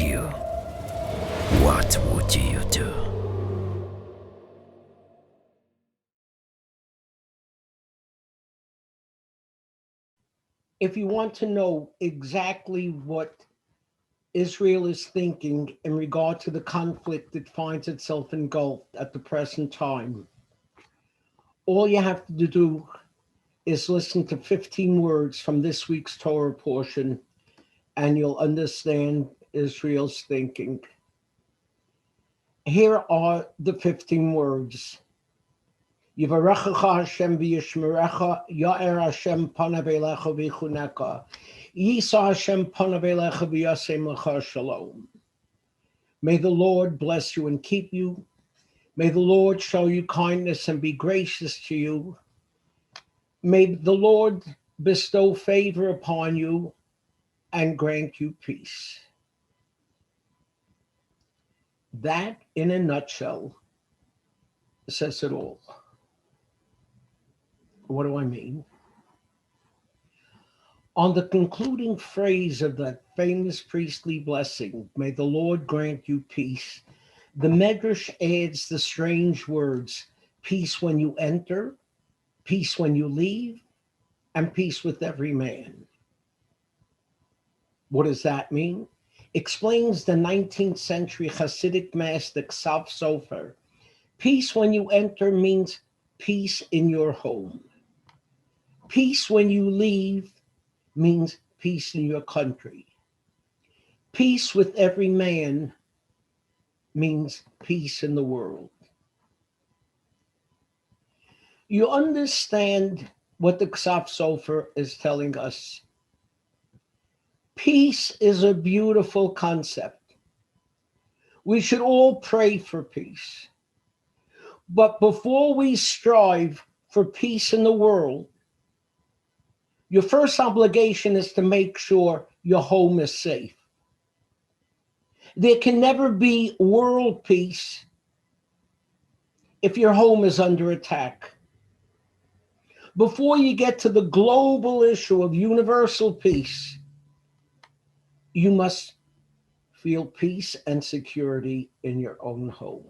you, what would you do? If you want to know exactly what Israel is thinking in regard to the conflict that finds itself engulfed at the present time, all you have to do is listen to 15 words from this week's Torah portion, and you'll understand Israel's thinking. Here are the 15 words. Yivarechecha Hashem v'yishmerecha, Ya'er Hashem panav elecha v'yichuneka, Yisa Hashem panav elecha v'yasem lecha shalom. May the Lord bless you and keep you. May the Lord show you kindness and be gracious to you. May the Lord bestow favor upon you and grant you peace. That, in a nutshell, says it all. What do I mean? On the concluding phrase of that famous priestly blessing, may the Lord grant you peace, the Medrash adds the strange words, peace when you enter, peace when you leave, and peace with every man. What does that mean? Explains the 19th century Hasidic mystic Ksav Sofer. Peace when you enter means peace in your home. Peace when you leave means peace in your country. Peace with every man means peace in the world. You understand what the Ksav Sofer is telling us. Peace is a beautiful concept. We should all pray for peace. But before we strive for peace in the world, your first obligation is to make sure your home is safe. There can never be world peace if your home is under attack. Before you get to the global issue of universal peace, you must feel peace and security in your own home.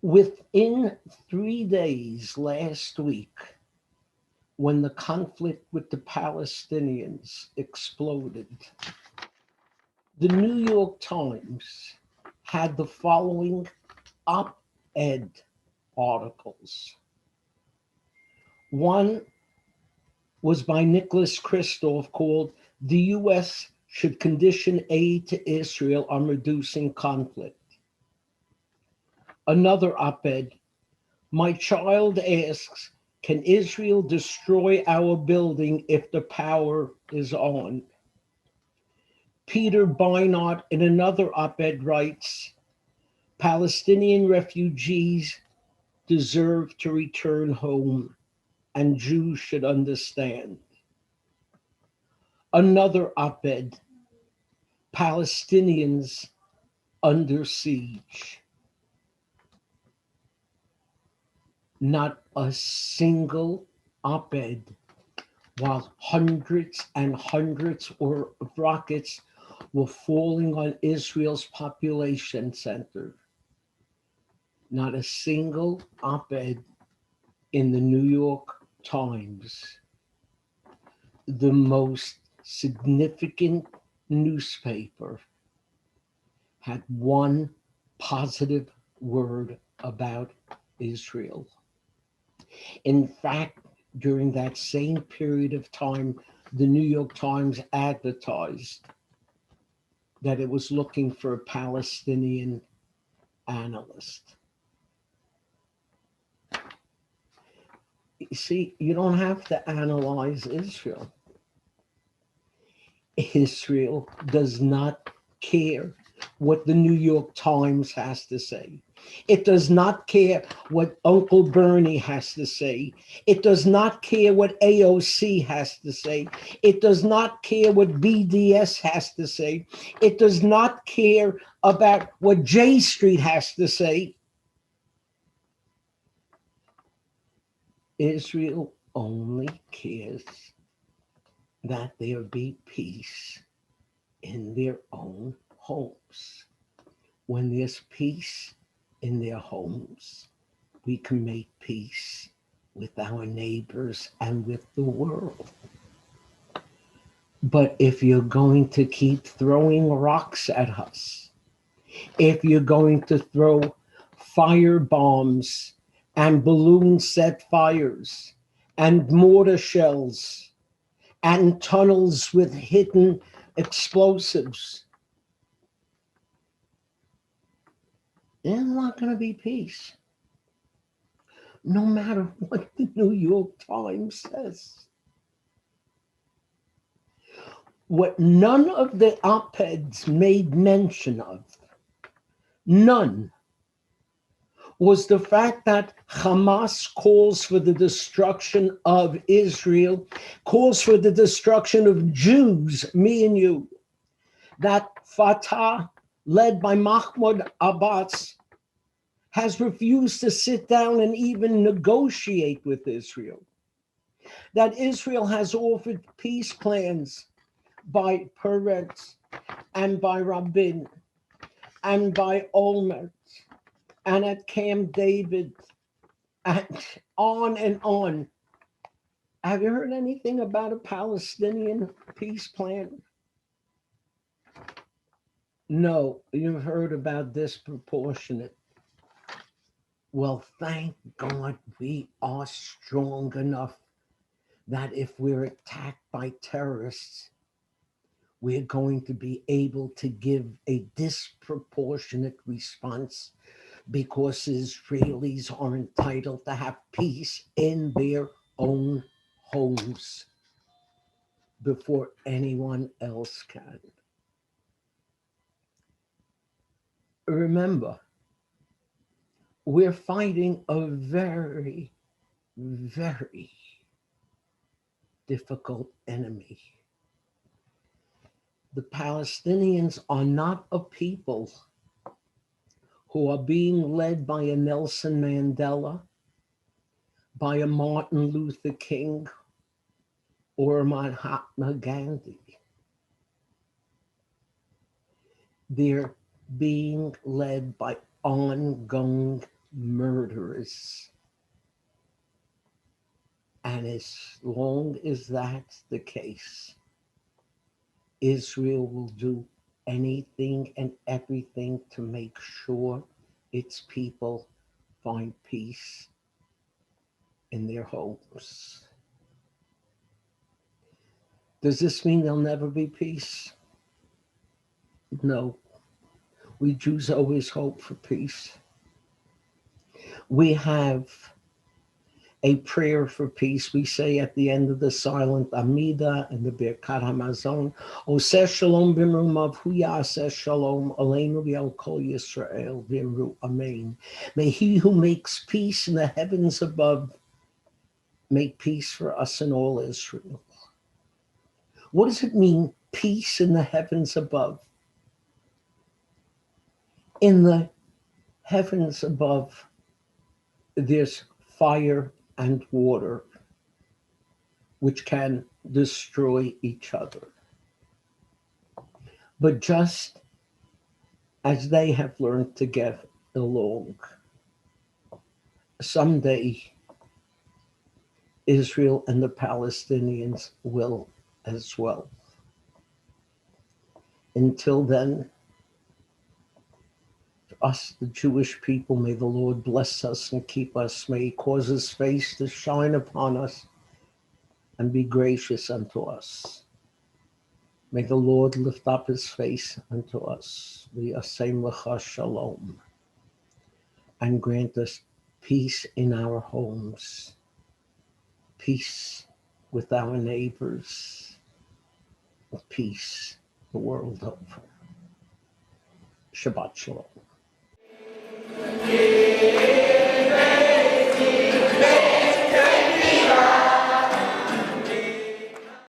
Within 3 days last week, when the conflict with the Palestinians exploded, the New York Times had the following op-ed articles. One was by Nicholas Kristof called "The U.S. Should Condition Aid to Israel on Reducing Conflict." Another op-ed, "My child asks, can Israel destroy our building if the power is on?" Peter Beinart in another op-ed writes, "Palestinian refugees deserve to return home, and Jews should understand." Another op-ed, "Palestinians under siege." Not a single op-ed, while hundreds and hundreds of rockets were falling on Israel's population center. Not a single op-ed in the New York Times, the most significant newspaper, had one positive word about Israel. In fact, during that same period of time, the New York Times advertised that it was looking for a Palestinian analyst. You see, you don't have to analyze Israel. Israel does not care what the New York Times has to say. It does not care what Uncle Bernie has to say. It does not care what AOC has to say. It does not care what BDS has to say. It does not care about what J Street has to say. Israel only cares that there be peace in their own homes. When there's peace in their homes, we can make peace with our neighbors and with the world. But if you're going to keep throwing rocks at us, if you're going to throw fire bombs and balloon set fires and mortar shells and tunnels with hidden explosives, there's not going to be peace. No matter what the New York Times says. What none of the op-eds made mention of, none, was the fact that Hamas calls for the destruction of Israel, calls for the destruction of Jews, me and you, that Fatah, led by Mahmoud Abbas, has refused to sit down and even negotiate with Israel, that Israel has offered peace plans by Peretz and by Rabin and by Olmert and at Camp David and on and on. Have you heard anything about a Palestinian peace plan? No, you've heard about disproportionate. Well, thank God we are strong enough that if we're attacked by terrorists, we're going to be able to give a disproportionate response, because Israelis are entitled to have peace in their own homes before anyone else can. Remember, we're fighting a very, very difficult enemy. The Palestinians are not a people who are being led by a Nelson Mandela, by a Martin Luther King, or a Mahatma Gandhi. They're being led by ongoing murderers. And as long as that's the case, Israel will do anything and everything to make sure its people find peace in their homes. Does this mean there'll never be peace? No. We Jews always hope for peace. We have a prayer for peace. We say at the end of the silent Amida and the Birkat Hamazon, Oseh Shalom b'mrumav hu ya'aseh shalom aleinu v'al kol Yisrael v'imru amen. May he who makes peace in the heavens above make peace for us in all Israel. What does it mean, peace in the heavens above? In the heavens above, there's fire and water, which can destroy each other. But just as they have learned to get along, someday Israel and the Palestinians will as well. Until then, us, the Jewish people, may the Lord bless us and keep us. May he cause his face to shine upon us and be gracious unto us. May the Lord lift up his face unto us, v'yasem lecha shalom, and grant us peace in our homes, peace with our neighbors, peace the world over. Shabbat shalom.